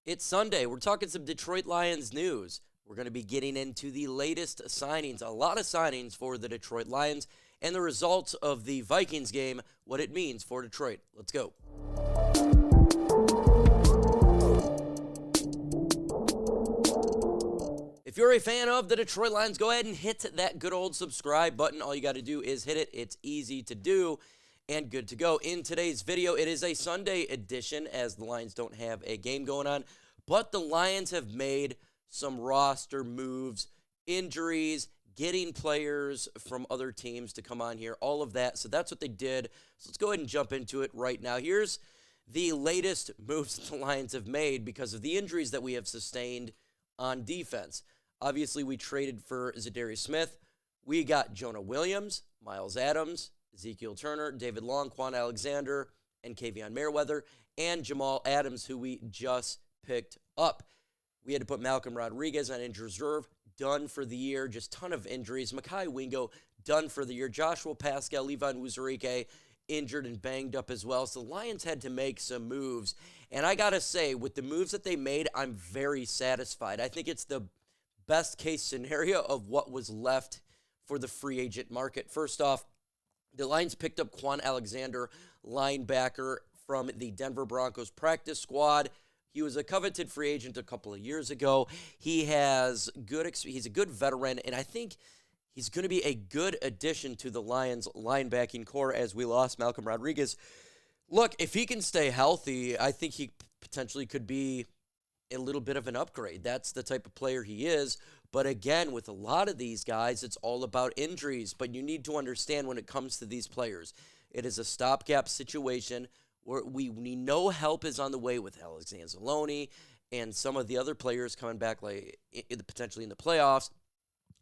It's Sunday. We're talking some Detroit Lions news. We're going to be getting into the latest signings, a lot of signings for the Detroit Lions, and the results of the Vikings game, what it means for Detroit. Let's go. If you're a fan of the Detroit Lions, go ahead and hit that good old subscribe button. All you got to do is hit it. It's easy to do and good to go. In today's video, it is a Sunday edition as the Lions don't have a game going on, but the Lions have made some roster moves, injuries, getting players from other teams to come on here, all of that. So that's what they did. So let's go ahead and jump into it right now. Here's the latest moves that the Lions have made because of the injuries that we have sustained on defense. Obviously, we traded for Zadarius Smith. We got Jonah Williams, Miles Adams, Ezekiel Turner, David Long, Kwon Alexander, and Kavion Merriweather, and Jamal Adams, who we just picked up. We had to put Malcolm Rodriguez on injured reserve, done for the year, just ton of injuries. Mekhi Wingo, done for the year. Joshua Paschal, Levi Onwuzurike, injured and banged up as well. So the Lions had to make some moves. And I got to say, with the moves that they made, I'm very satisfied. I think it's the best case scenario of what was left for the free agent market. First off, the Lions picked up Kwon Alexander, linebacker from the Denver Broncos practice squad. He was a coveted free agent a couple of years ago. He has he's a good veteran, and I think he's going to be a good addition to the Lions linebacking core as we lost Malcolm Rodriguez. Look, if he can stay healthy, I think he potentially could be a little bit of an upgrade. That's the type of player he is. But again, with a lot of these guys, it's all about injuries. But you need to understand when it comes to these players, it is a stopgap situation where we know help is on the way with Alexander Zaloni and some of the other players coming back like potentially in the playoffs.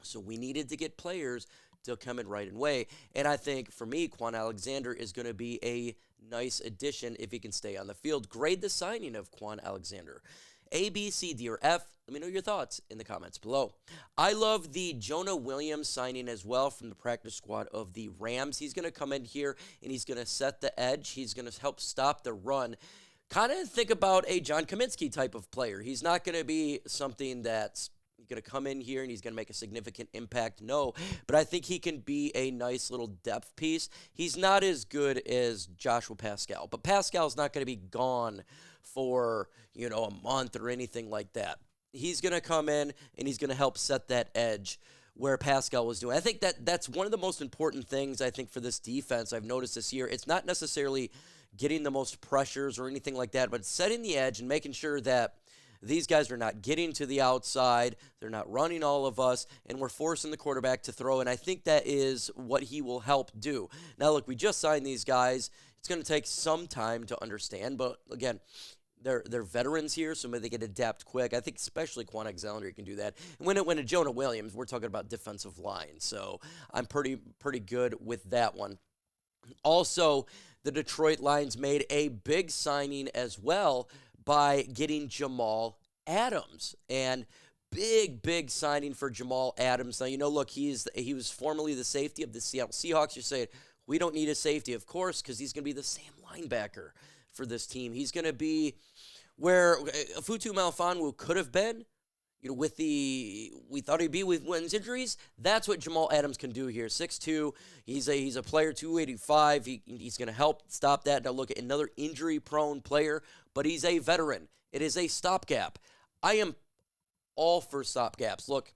So we needed to get players to come in right away. And I think, for me, Kwon Alexander is going to be a nice addition if he can stay on the field. Grade the signing of Kwon Alexander. A, B, C, D, or F? Let me know your thoughts in the comments below. I love the Jonah Williams signing as well from the practice squad of the Rams. He's going to come in here and he's going to set the edge. He's going to help stop the run. Kind of think about a John Kaminsky type of player. He's not going to be something that's going to come in here and he's going to make a significant impact. No, but I think he can be a nice little depth piece. He's not as good as Joshua Paschal, but Paschal's not going to be gone for, a month or anything like that. He's going to come in and he's going to help set that edge where Paschal was doing. I think that's one of the most important things, I think, for this defense I've noticed this year. It's not necessarily getting the most pressures or anything like that, but setting the edge and making sure that these guys are not getting to the outside, they're not running all of us, and we're forcing the quarterback to throw, and I think that is what he will help do. Now, look, we just signed these guys. It's going to take some time to understand, but again, they're veterans here, so maybe they can adapt quick. I think especially Kwon Alexander can do that. And when Jonah Williams, we're talking about defensive line, so I'm pretty good with that one. Also, the Detroit Lions made a big signing as well by getting Jamal Adams. And big signing for Jamal Adams. Now, look, he was formerly the safety of the Seattle Seahawks. You're saying, we don't need a safety, of course, because he's going to be the same linebacker for this team. He's going to be where Futu Melifonwu could have been, we thought he'd be with his injuries. That's what Jamal Adams can do here. 6'2", he's a player, 285. He's going to help stop that. Now look at another injury-prone player, but he's a veteran. It is a stopgap. I am all for stopgaps. Look,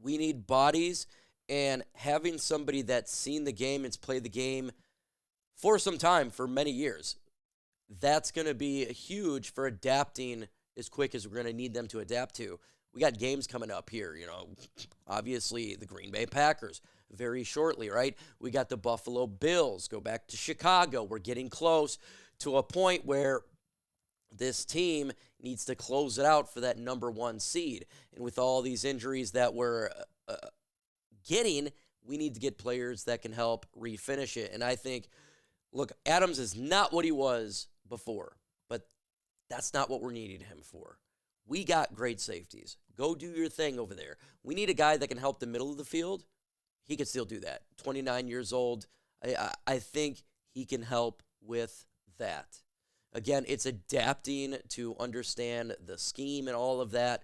we need bodies, and having somebody that's seen the game and played the game for some time, for many years, that's going to be huge for adapting as quick as we're going to need them to adapt to. We got games coming up here, obviously the Green Bay Packers very shortly, right? We got the Buffalo Bills, go back to Chicago. We're getting close to a point where this team needs to close it out for that number one seed. And with all these injuries that we're getting, we need to get players that can help refinish it. And I think, look, Adams is not what he was before, but that's not what we're needing him for. We got great safeties. Go do your thing over there. We need a guy that can help the middle of the field. He can still do that. 29 years old. I think he can help with that. Again, it's adapting to understand the scheme and all of that.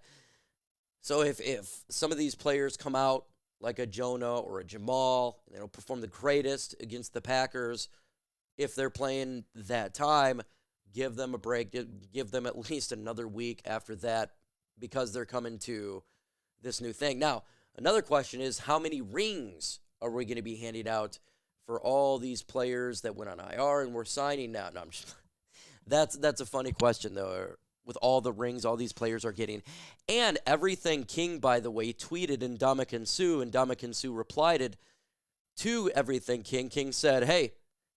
So if some of these players come out like a Jonah or a Jamal, and they don't perform the greatest against the Packers, if they're playing that time, give them a break. Give them at least another week after that because they're coming to this new thing. Now, another question is, how many rings are we going to be handing out for all these players that went on IR and we're signing now? No, I'm just, that's a funny question, though, with all the rings all these players are getting. And Everything King, by the way, tweeted in Ndamukong Suh, and Ndamukong Suh replied to Everything King. King said, hey,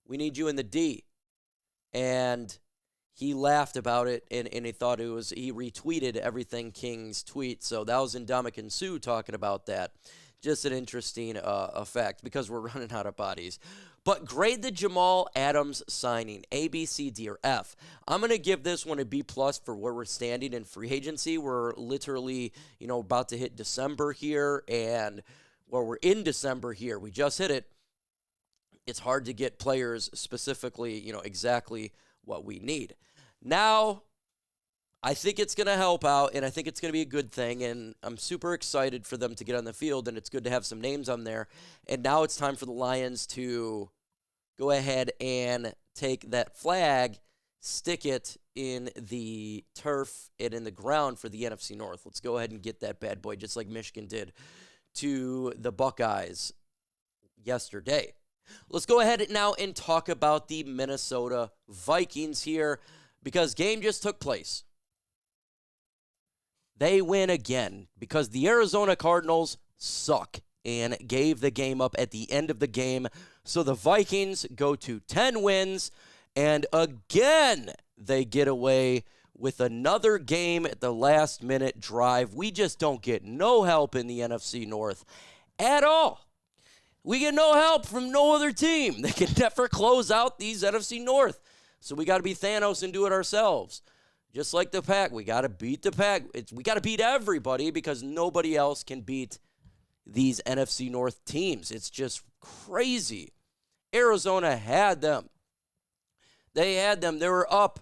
we need you in the D. And he laughed about it, and he thought he retweeted Everything King's tweet. So that was in Ndamukong Suh talking about that. Just an interesting effect because we're running out of bodies. But grade the Jamal Adams signing, A, B, C, D, or F. I'm going to give this one a B+ for where we're standing in free agency. We're literally, about to hit December here, and we're in December here. We just hit it. It's hard to get players specifically, exactly what we need. Now, I think it's going to help out, and I think it's going to be a good thing, and I'm super excited for them to get on the field, and it's good to have some names on there. And now it's time for the Lions to go ahead and take that flag, stick it in the turf and in the ground for the NFC North. Let's go ahead and get that bad boy, just like Michigan did to the Buckeyes yesterday. Let's go ahead now and talk about the Minnesota Vikings here, because game just took place. They win again because the Arizona Cardinals suck and gave the game up at the end of the game. So the Vikings go to 10 wins, and again, they get away with another game at the last-minute drive. We just don't get no help in the NFC North at all. We get no help from no other team. They can never close out these NFC North. So we got to be Thanos and do it ourselves. Just like the Pack, we got to beat the Pack. We got to beat everybody because nobody else can beat these NFC North teams. It's just crazy. Arizona had them. They had them. They were up,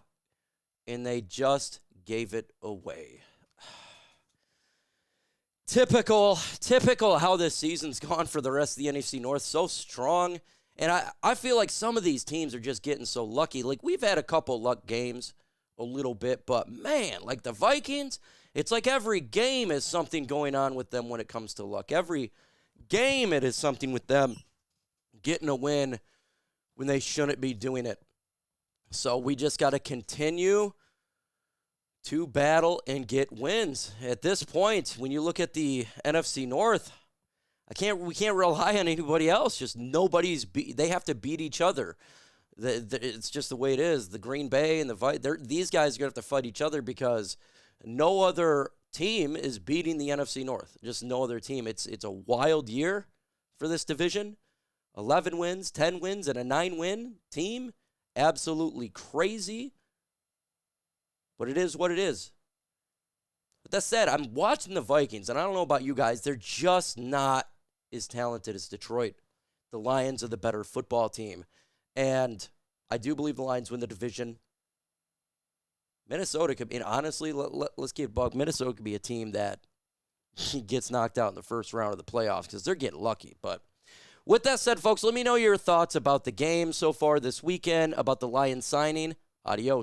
and they just gave it away. Typical how this season's gone for the rest of the NFC North. So strong. And I feel like some of these teams are just getting so lucky. Like, we've had a couple luck games a little bit, but man, like the Vikings, it's like every game is something going on with them when it comes to luck. Every game it is something with them getting a win when they shouldn't be doing it. So we just got to continue to battle and get wins. At this point, when you look at the NFC North, we can't rely on anybody else. Just they have to beat each other. It's just the way it is. The Green Bay and these guys are going to have to fight each other because no other team is beating the NFC North. Just no other team. It's a wild year for this division. 11 wins, 10 wins, and a 9-win team. Absolutely crazy. But it is what it is. But that said, I'm watching the Vikings, and I don't know about you guys. They're just not as talented as Detroit. The Lions are the better football team. And I do believe the Lions win the division. Minnesota could be, and honestly, let's get bugged. Minnesota could be a team that gets knocked out in the first round of the playoffs because they're getting lucky. But with that said, folks, let me know your thoughts about the game so far this weekend, about the Lions signing. Adios.